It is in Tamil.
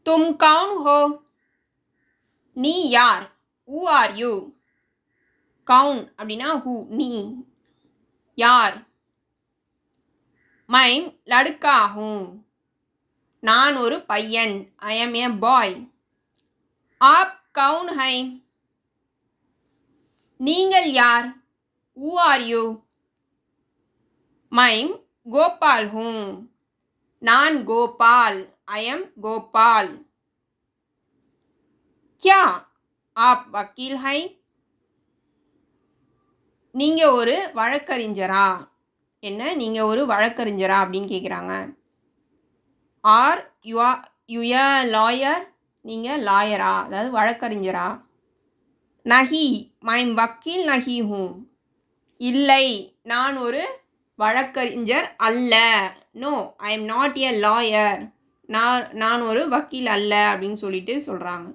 तुम कौन हो? நீ யார்? Who are you? கவுன் அப்படின்னா ஹூ நீ யார்? मैं लड़का हूँ. நான் ஒரு பையன். I am a boy. आप कौन हैं? நீங்கள் யார்? Who are you? मैं गोपाल हूँ. நான் கோபால். I am Gopal. क्या आप वकील हैं? நீங்க ஒரு வழக்கறிஞரா? என்ன நீங்க ஒரு வழக்கறிஞரா அப்படின்னு கேட்குறாங்க. Are you a lawyer? நீங்க லாயரா அதாவது வழக்கறிஞரா? நஹி மைம் வக்கீல் நஹி ஹூ. இல்லை நான் ஒரு வழக்கறிஞர் அல்ல. No I am not a lawyer. நான் ஒரு வக்கீல் அல்ல அப்படின்னு சொல்லிட்டு சொல்கிறாங்க.